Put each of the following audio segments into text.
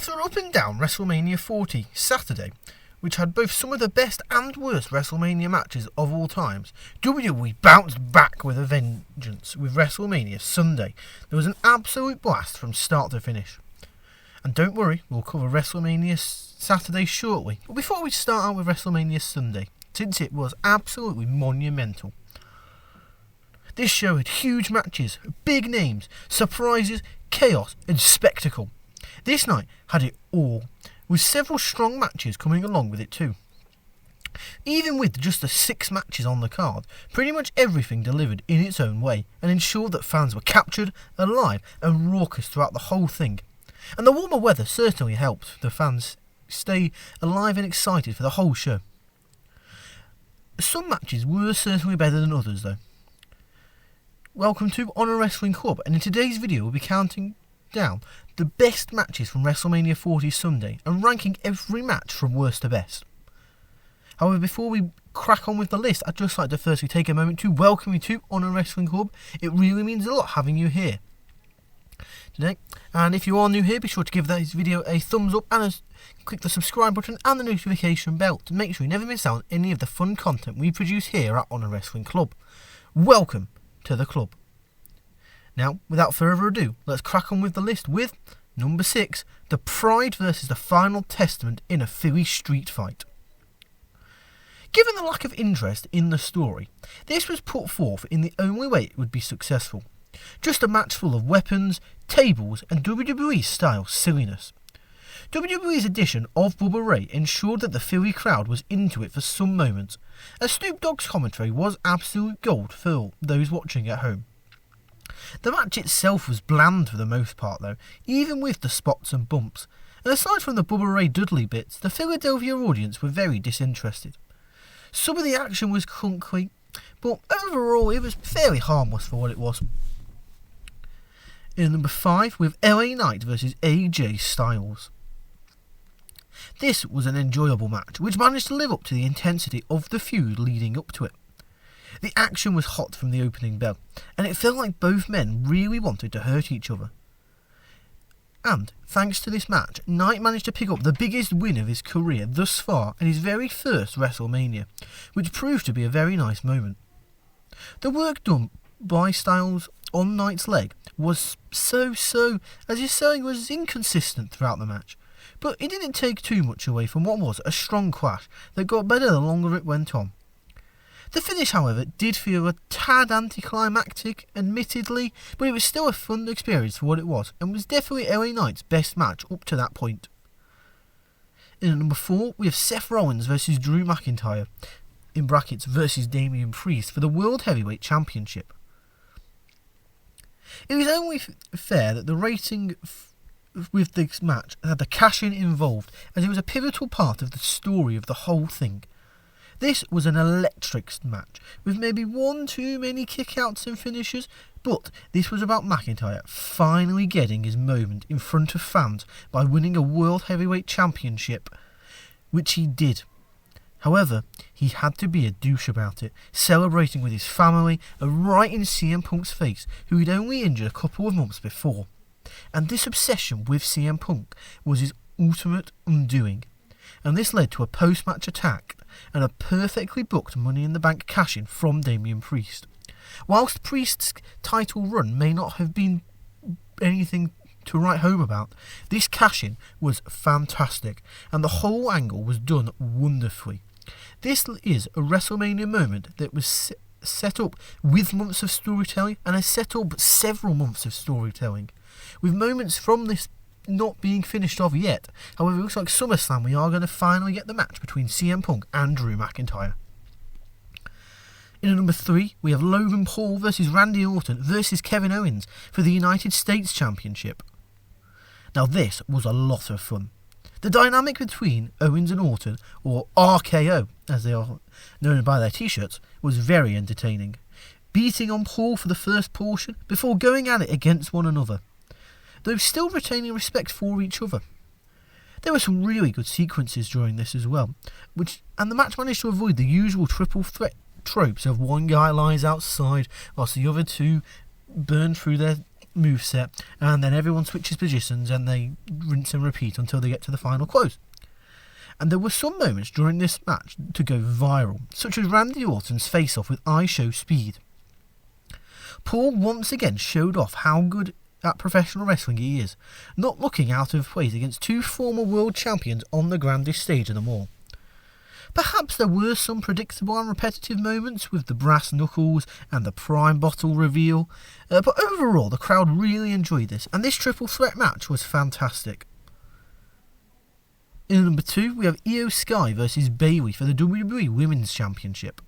After an up and down WrestleMania 40 Saturday, which had both some of the best and worst WrestleMania matches of all times, WWE bounced back with a vengeance with WrestleMania Sunday. There was an absolute blast from start to finish. And don't worry, we'll cover WrestleMania Saturday shortly. But before we start out with WrestleMania Sunday, since it was absolutely monumental. This show had huge matches, big names, surprises, chaos and spectacle. This night had it all, with several strong matches coming along with it too. Even with just the 6 matches on the card, pretty much everything delivered in its own way and ensured that fans were captured, alive and raucous throughout the whole thing. And the warmer weather certainly helped the fans stay alive and excited for the whole show. Some matches were certainly better than others though. Welcome to Honor Wrestling Club, and in today's video we'll be counting down the best matches from WrestleMania 40 Sunday and ranking every match from worst to best. However, before we crack on with the list, I'd just like to firstly take a moment to welcome you to Honor Wrestling Club. It really means a lot having you here today, and if you are new here, be sure to give this video a thumbs up and click the subscribe button and the notification bell to make sure you never miss out on any of the fun content we produce here at Honor Wrestling Club. Welcome to the club. Now, without further ado, let's crack on with the list with number 6, The Pride versus the Final Testament in a Philly street fight. Given the lack of interest in the story, this was put forth in the only way it would be successful. Just a match full of weapons, tables and WWE-style silliness. WWE's edition of Bubba Ray ensured that the Philly crowd was into it for some moments, as Snoop Dogg's commentary was absolute gold for those watching at home. The match itself was bland for the most part though, even with the spots and bumps, and aside from the Bubba Ray Dudley bits, the Philadelphia audience were very disinterested. Some of the action was clunky, but overall it was fairly harmless for what it was. In number 5, with LA Knight versus AJ Styles. This was an enjoyable match, which managed to live up to the intensity of the feud leading up to it. The action was hot from the opening bell, and it felt like both men really wanted to hurt each other. And, thanks to this match, Knight managed to pick up the biggest win of his career thus far in his very first WrestleMania, which proved to be a very nice moment. The work done by Styles on Knight's leg was so-so, as his selling was inconsistent throughout the match, but it didn't take too much away from what was a strong clash that got better the longer it went on. The finish, however, did feel a tad anticlimactic, admittedly, but it was still a fun experience for what it was, and was definitely LA Knight's best match up to that point. In number 4, we have Seth Rollins versus Drew McIntyre, in brackets, versus Damian Priest for the World Heavyweight Championship. It was only fair that the rating with this match had the cash-in involved, as it was a pivotal part of the story of the whole thing. This was an electric match, with maybe one too many kickouts and finishes, but this was about McIntyre finally getting his moment in front of fans by winning a World Heavyweight Championship, which he did. However, he had to be a douche about it, celebrating with his family and right in CM Punk's face, who he'd only injured a couple of months before. And this obsession with CM Punk was his ultimate undoing, and this led to a post-match attack and a perfectly booked Money in the Bank cash-in from Damian Priest. Whilst Priest's title run may not have been anything to write home about, this cash-in was fantastic, and the whole angle was done wonderfully. This is a WrestleMania moment that was set up with months of storytelling, and has set up several months of storytelling, with moments from this not being finished off yet. However, it looks like SummerSlam we are going to finally get the match between CM Punk and Drew McIntyre. In number 3, we have Logan Paul versus Randy Orton versus Kevin Owens for the United States Championship. Now this was a lot of fun. The dynamic between Owens and Orton, or RKO as they are known by their t-shirts, was very entertaining, beating on Paul for the first portion before going at it against one another, though still retaining respect for each other. There were some really good sequences during this as well, and the match managed to avoid the usual triple threat tropes of one guy lies outside whilst the other two burn through their moveset, and then everyone switches positions and they rinse and repeat until they get to the final close. And there were some moments during this match to go viral, such as Randy Orton's face-off with I Show Speed. Paul once again showed off how good at professional wrestling he is, not looking out of place against two former world champions on the grandest stage of them all. Perhaps there were some predictable and repetitive moments with the brass knuckles and the prime bottle reveal, but overall the crowd really enjoyed this, and this triple threat match was fantastic. In number 2, we have Io Sky versus Bayley for the WWE Women's Championship.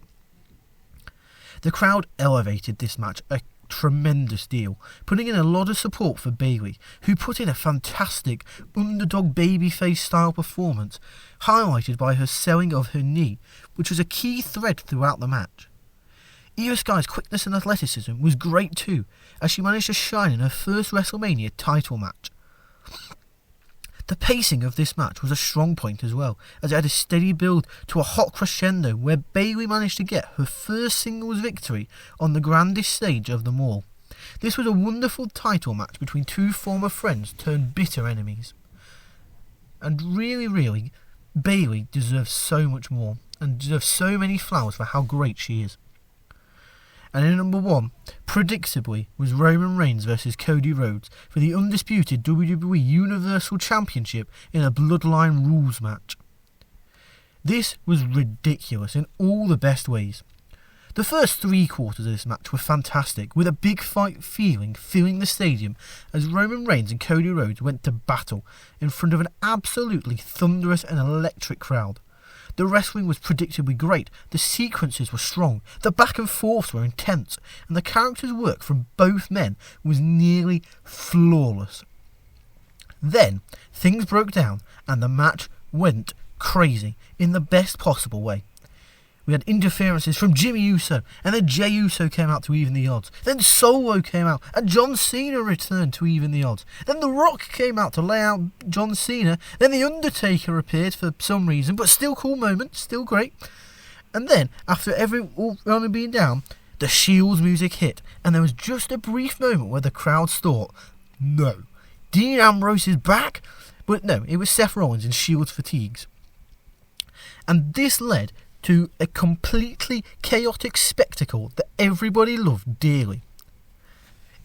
The crowd elevated this match a tremendous deal, putting in a lot of support for Bayley, who put in a fantastic underdog babyface style performance, highlighted by her selling of her knee, which was a key thread throughout the match. Io Sky's quickness and athleticism was great too, as she managed to shine in her first WrestleMania title match. The pacing of this match was a strong point as well, as it had a steady build to a hot crescendo where Bayley managed to get her first singles victory on the grandest stage of them all. This was a wonderful title match between two former friends turned bitter enemies. And really, Bayley deserves so much more, and deserves so many flowers for how great she is. And in number 1, predictably, was Roman Reigns versus Cody Rhodes for the undisputed WWE Universal Championship in a Bloodline Rules match. This was ridiculous in all the best ways. The first 3 quarters of this match were fantastic, with a big fight feeling filling the stadium as Roman Reigns and Cody Rhodes went to battle in front of an absolutely thunderous and electric crowd. The wrestling was predictably great, the sequences were strong, the back and forths were intense, and the characters' work from both men was nearly flawless. Then, things broke down, and the match went crazy, in the best possible way. We had interferences from Jimmy Uso, and then Jey Uso came out to even the odds. Then Solo came out, and John Cena returned to even the odds. Then The Rock came out to lay out John Cena. Then The Undertaker appeared for some reason, but still cool moment, still great. And then, after all being down, the Shields music hit, and there was just a brief moment where the crowds thought, no, Dean Ambrose is back? But no, it was Seth Rollins in Shields fatigues. And this led to a completely chaotic spectacle that everybody loved dearly.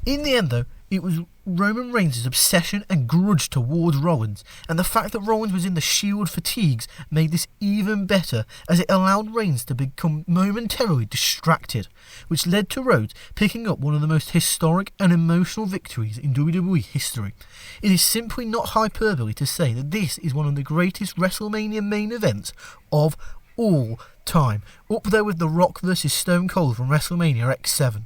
In the end though, it was Roman Reigns' obsession and grudge towards Rollins, and the fact that Rollins was in the Shield fatigues made this even better, as it allowed Reigns to become momentarily distracted, which led to Rhodes picking up one of the most historic and emotional victories in WWE history. It is simply not hyperbole to say that this is one of the greatest WrestleMania main events of all time, up there with The Rock vs Stone Cold from WrestleMania X7.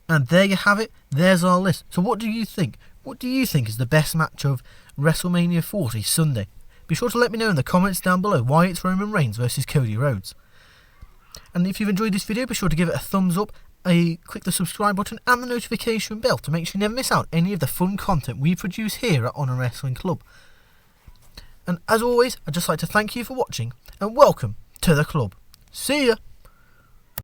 And there you have it, there's our list. So what do you think? What do you think is the best match of WrestleMania 40 Sunday? Be sure to let me know in the comments down below why it's Roman Reigns versus Cody Rhodes. And if you've enjoyed this video, be sure to give it a thumbs up, click the subscribe button and the notification bell to make sure you never miss out any of the fun content we produce here at Honor Wrestling Club. And as always, I'd just like to thank you for watching and welcome to the club. See ya!